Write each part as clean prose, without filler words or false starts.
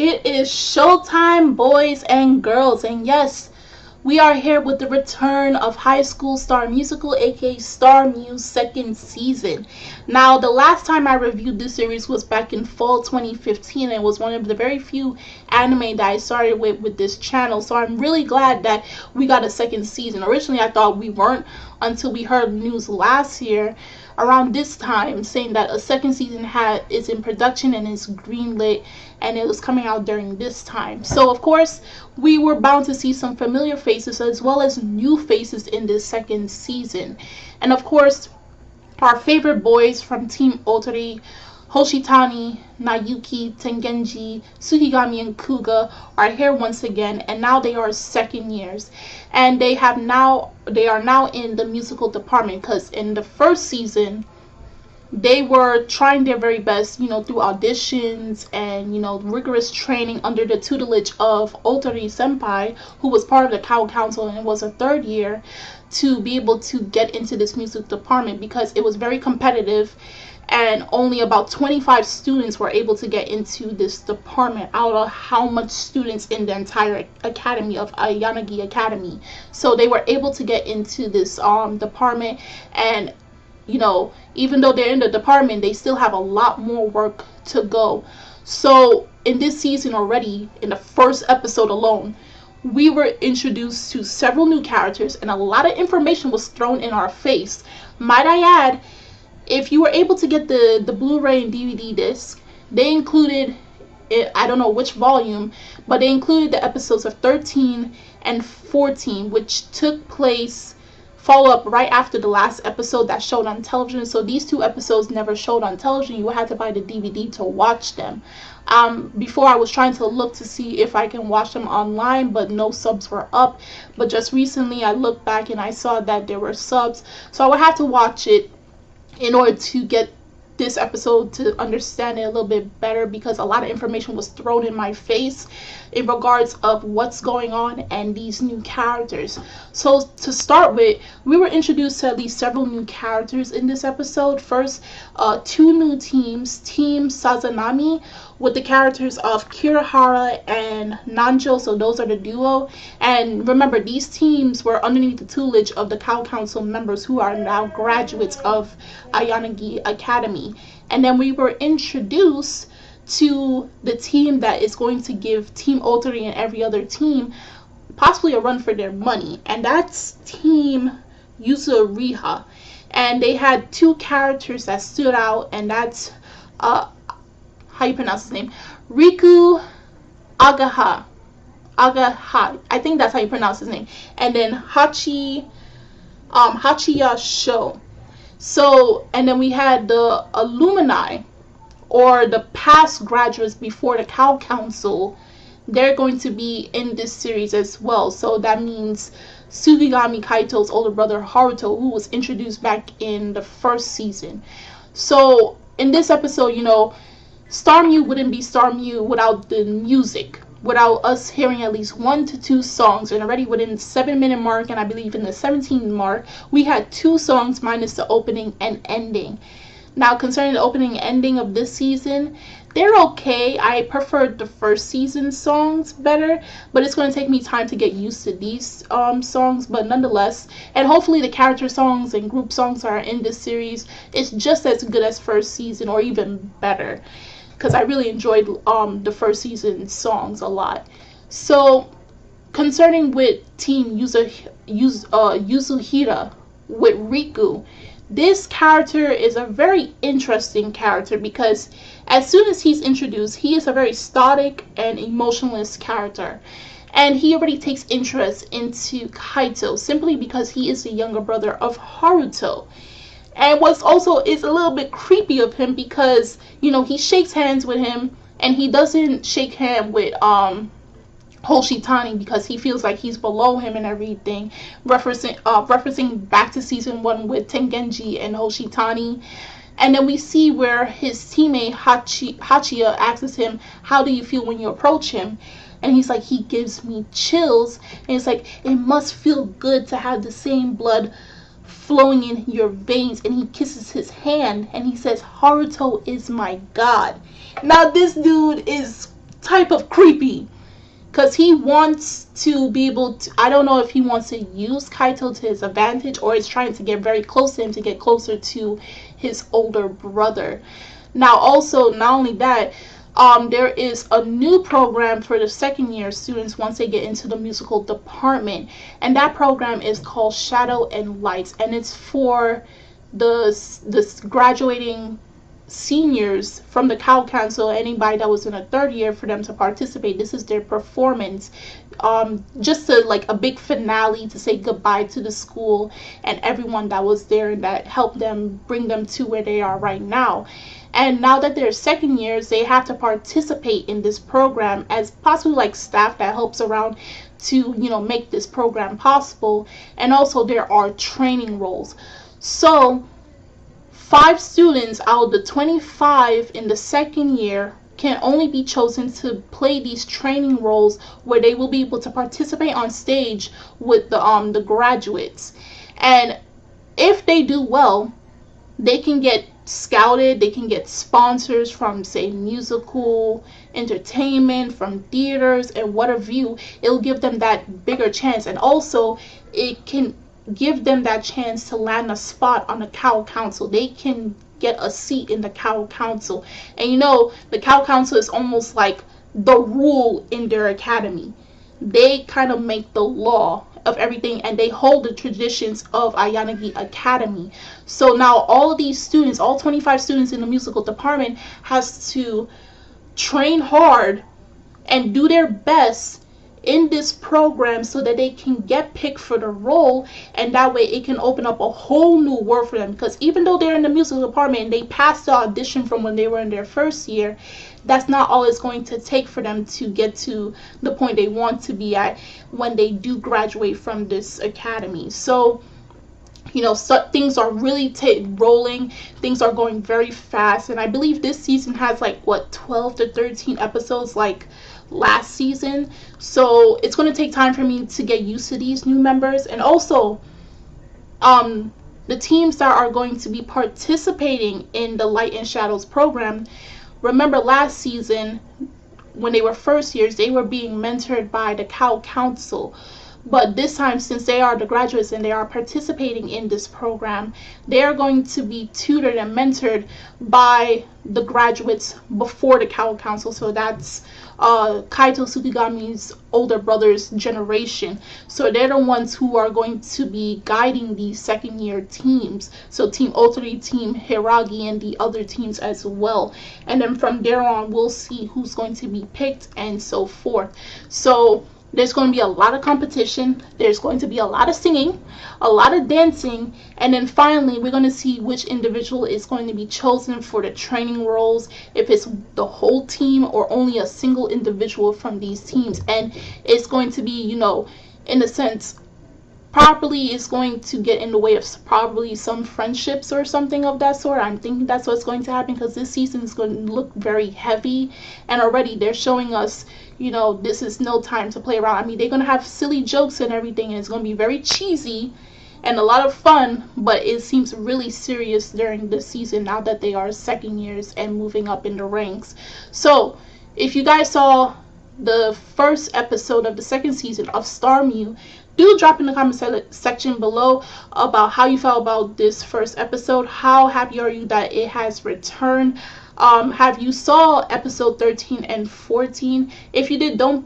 It is showtime, boys and girls, and yes, we are here with the return of High School Star Musical, aka Starmyu's second season. Now, the last time I reviewed this series was back in fall 2015, and it was one of the very few anime that I started with this channel, so I'm really glad that we got a second season. Originally, I thought we weren't until we heard news last year around this time saying that a second season is in production and is greenlit, and it was coming out during this time. So of course we were bound to see some familiar faces as well as new faces in this second season. And of course, our favorite boys from Team Otori, Hoshitani, Nayuki, Tengenji, Tsukigami, and Kuga are here once again, and now they are second years, and they are now in the musical department, because in the first season they were trying their very best, through auditions and rigorous training under the tutelage of Otori Senpai, who was part of the Cow Council and was a third year, to be able to get into this music department, because it was very competitive and only about 25 students were able to get into this department out of how much students in the entire academy of Ayanagi Academy. So they were able to get into this department, and even though they're in the department, they still have a lot more work to go. So in this season already, in the first episode alone, we were introduced to several new characters, and a lot of information was thrown in our face. Might I add, if you were able to get the Blu-ray and DVD disc, they included, I don't know which volume, but they included the episodes of 13 and 14, which took place follow up right after the last episode that showed on television. So these two episodes never showed on television. You had to buy the DVD to watch them. Before, I was trying to look to see if I can watch them online, but no subs were up. But just recently I looked back and I saw that there were subs, so I would have to watch it in order to get this episode to understand it a little bit better, because a lot of information was thrown in my face in regards of what's going on and these new characters. So to start with, we were introduced to at least several new characters in this episode. First, two new teams, Team Sazanami, with the characters of Kirihara and Nanjo, so those are the duo. And remember, these teams were underneath the tutelage of the Cow Council members, who are now graduates of Ayanagi Academy. And then we were introduced to the team that is going to give Team Otori and every other team possibly a run for their money, and that's Team Yuzuriha. And they had two characters that stood out, and that's how you pronounce his name? Riku Agaha. I think that's how you pronounce his name. And then Hachiya Sho. So, and then we had the alumni, or the past graduates before the Cow Council. They're going to be in this series as well. So that means Tsukigami Kaito's older brother Haruto, who was introduced back in the first season. So in this episode, Starmyu wouldn't be Starmyu without the music, without us hearing at least 1 to 2 songs. And already within the 7-minute mark, and I believe in the 17 mark, we had 2 songs minus the opening and ending. Now, concerning the opening and ending of this season, they're okay. I preferred the first season songs better, but it's going to take me time to get used to these songs, but nonetheless, and hopefully the character songs and group songs are in this series, it's just as good as first season or even better, because I really enjoyed the first season songs a lot. So concerning with Team Yuzuriha with Riku, this character is a very interesting character, because as soon as he's introduced, he is a very stoic and emotionless character. And he already takes interest into Kaito simply because he is the younger brother of Haruto. And what's also is a little bit creepy of him, because, he shakes hands with him, and he doesn't shake hand with Hoshitani, because he feels like he's below him and everything, referencing back to season 1 with Tengenji and Hoshitani. And then we see where his teammate Hachiya asks him, how do you feel when you approach him? And he's like, he gives me chills. And it's like, it must feel good to have the same blood flowing in your veins. And he kisses his hand and he says, Haruto is my god. Now this dude is type of creepy. Because he wants to be able to, I don't know if he wants to use Kaito to his advantage or is trying to get very close to him to get closer to his older brother. Now also, not only that, there is a new program for the second year students once they get into the musical department. And that program is called Shadow and Lights. And it's for the graduating seniors from the Cal Council, anybody that was in a third year, for them to participate. This is their performance, just like a big finale to say goodbye to the school and everyone that was there and that helped them bring them to where they are right now. And now that they're second years, they have to participate in this program as possibly like staff that helps around to, you know, make this program possible. And also there are training roles. So 5 students out of the 25 in the second year can only be chosen to play these training roles where they will be able to participate on stage with the graduates. And if they do well, they can get scouted, they can get sponsors from, say, musical, entertainment, from theaters, and what have you. It'll give them that bigger chance. And also, it can give them that chance to land a spot on the Cal Council. They can get a seat in the Cal Council. And you know, the Cal Council is almost like the rule in their academy. They kind of make the law of everything, and they hold the traditions of Ayanagi Academy. So now all of these students, all 25 students in the musical department, has to train hard and do their best in this program so that they can get picked for the role, and that way it can open up a whole new world for them. Because even though they're in the musical department and they passed the audition from when they were in their first year, that's not all it's going to take for them to get to the point they want to be at when they do graduate from this academy. So, you know, so things are really rolling. Things are going very fast, and I believe this season has like what, 12 to 13 episodes like last season. So it's going to take time for me to get used to these new members. And also the teams that are going to be participating in the Light and Shadows program, remember last season when they were first years, they were being mentored by the Cal Council. But this time, since they are the graduates and they are participating in this program, they are going to be tutored and mentored by the graduates before the Cal Council. So that's Kaito Tsukigami's older brother's generation. So they're the ones who are going to be guiding these second year teams. So Team Otori, Team Hiragi, and the other teams as well. And then from there on, we'll see who's going to be picked and so forth. So there's going to be a lot of competition. There's going to be a lot of singing, a lot of dancing, and then finally we're going to see which individual is going to be chosen for the training roles, if it's the whole team or only a single individual from these teams. And it's going to be, you know, in a sense, probably is going to get in the way of probably some friendships or something of that sort. I'm thinking that's what's going to happen, because this season is going to look very heavy, and already they're showing us, you know, this is no time to play around. I mean, they're going to have silly jokes and everything, and it's going to be very cheesy and a lot of fun, but it seems really serious during this season now that they are second years and moving up in the ranks. So if you guys saw the first episode of the second season of Starmyu, do drop in the comment section below about how you felt about this first episode. How happy are you that it has returned? Have you saw episode 13 and 14? If you did, don't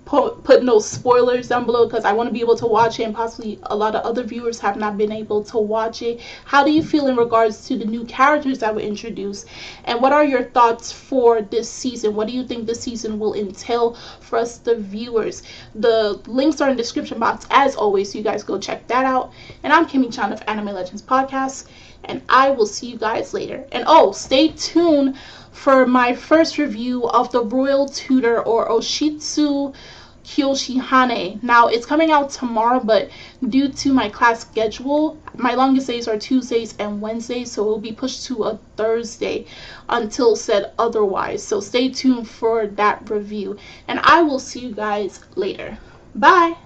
put no spoilers down below, because I want to be able to watch it, and possibly a lot of other viewers have not been able to watch it. How do you feel in regards to the new characters that were introduced, and what are your thoughts for this season? What do you think this season will entail for us, the viewers? The links are in the description box as always, so you guys go check that out. And I'm Kimmy-chan of Anime Legends Podcast, and I will see you guys later. And oh, stay tuned for my first review of the Royal Tutor, or Oshitsu Kyoshihane. Now, it's coming out tomorrow, but due to my class schedule, my longest days are Tuesdays and Wednesdays, so it will be pushed to a Thursday until said otherwise. So stay tuned for that review, and I will see you guys later. Bye!